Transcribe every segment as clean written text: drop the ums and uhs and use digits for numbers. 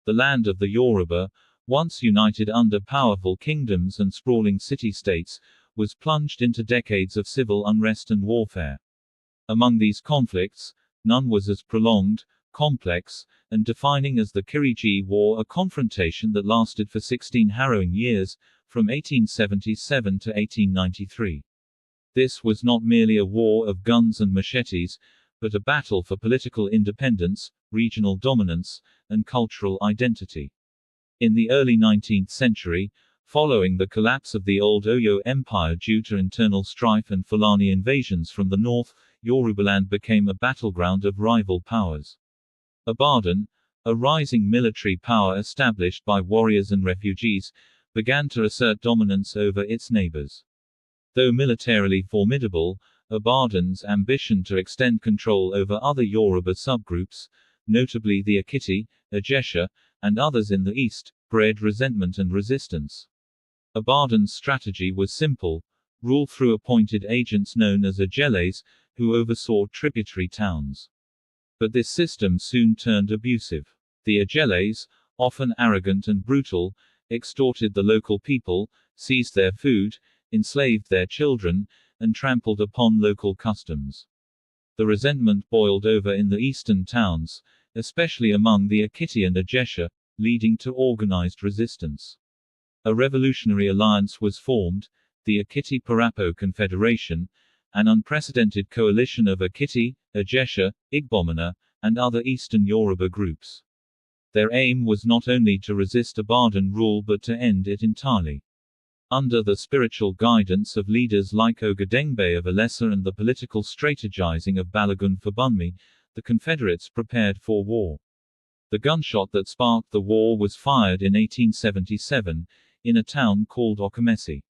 The land of the Yoruba, once united under powerful kingdoms and sprawling city-states, was plunged into decades of civil unrest and warfare. Among these conflicts, none was as prolonged, complex, and defining as the Kiriji War, a confrontation that lasted for 16 harrowing years, from 1877 to 1893. This was not merely a war of guns and machetes, but a battle for political independence, regional dominance, and cultural identity. In the early 19th century, following the collapse of the old Oyo Empire due to internal strife and Fulani invasions from the north, Yorubaland became a battleground of rival powers. Ibadan, a rising military power established by warriors and refugees, began to assert dominance over its neighbors. Though militarily formidable, Ibadan's ambition to extend control over other Yoruba subgroups, notably the Akiti, Ijesha, and others in the east, bred resentment and resistance. Ibadan's strategy was simple: rule through appointed agents known as Ajeles, who oversaw tributary towns. But this system soon turned abusive. The Ajeles, often arrogant and brutal, extorted the local people, seized their food, enslaved their children, and trampled upon local customs. The resentment boiled over in the eastern towns, especially among the Akiti and Ijesha, leading to organized resistance. A revolutionary alliance was formed, the Akiti-Parapo Confederation, an unprecedented coalition of Akiti, Ijesha, Igbomina, and other eastern Yoruba groups. Their aim was not only to resist Ibadan rule but to end it entirely. Under the spiritual guidance of leaders like Ogadengbe of Ilesa and the political strategizing of Balogun Fubunmi, the Confederates prepared for war. The gunshot that sparked the war was fired in 1877, in a town called Okamesi.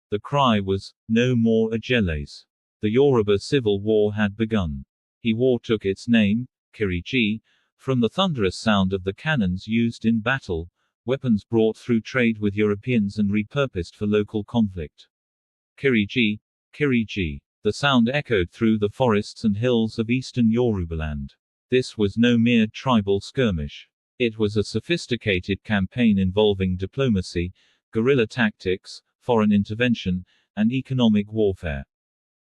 The cry was, "No more Ajeles." The Yoruba Civil War had begun. The war took its name, Kiriji, from the thunderous sound of the cannons used in battle, weapons brought through trade with Europeans and repurposed for local conflict. Kiriji, Kiriji. The sound echoed through the forests and hills of eastern Yorubaland. This was no mere tribal skirmish. It was a sophisticated campaign involving diplomacy, guerrilla tactics, foreign intervention, and economic warfare.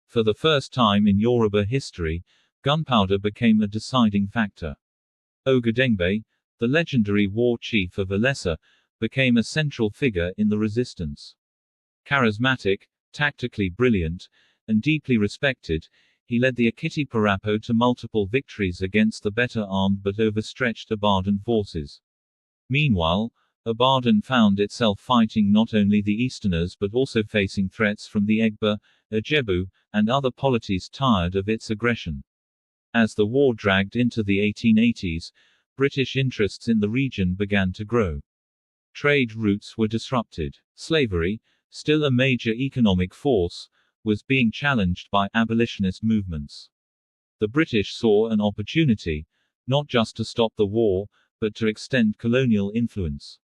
For the first time in Yoruba history, gunpowder became a deciding factor. Ogadengbe, the legendary war chief of Ilesa, became a central figure in the resistance. Charismatic, tactically brilliant, and deeply respected, he led the Akiti-Parapo to multiple victories against the better-armed but overstretched Ibadan forces. Meanwhile, Ibadan found itself fighting not only the Easterners but also facing threats from the Egba, Ijebu, and other polities tired of its aggression. As the war dragged into the 1880s, British interests in the region began to grow. Trade routes were disrupted. Slavery, still a major economic force, was being challenged by abolitionist movements. The British saw an opportunity, not just to stop the war, but to extend colonial influence.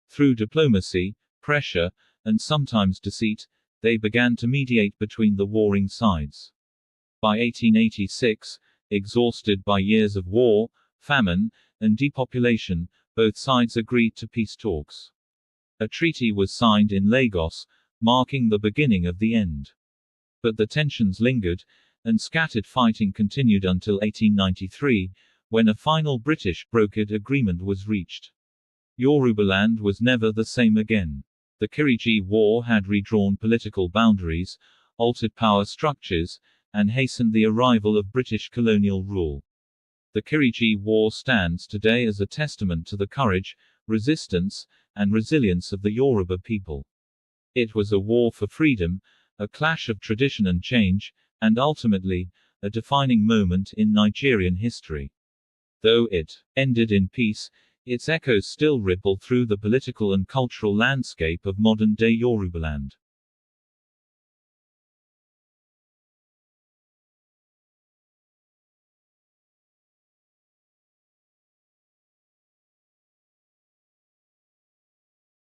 Through diplomacy, pressure, and sometimes deceit, they began to mediate between the warring sides. By 1886, exhausted by years of war, famine, and depopulation, both sides agreed to peace talks. A treaty was signed in Lagos, marking the beginning of the end. But the tensions lingered, and scattered fighting continued until 1893, when a final British brokered agreement was reached. Yorubaland was never the same again. The Kiriji War had redrawn political boundaries, altered power structures, and hastened the arrival of British colonial rule. The Kiriji War stands today as a testament to the courage, resistance, and resilience of the Yoruba people. It was a war for freedom, a clash of tradition and change, and ultimately, a defining moment in Nigerian history. Though it ended in peace, its echoes still ripple through the political and cultural landscape of modern-day Yorubaland.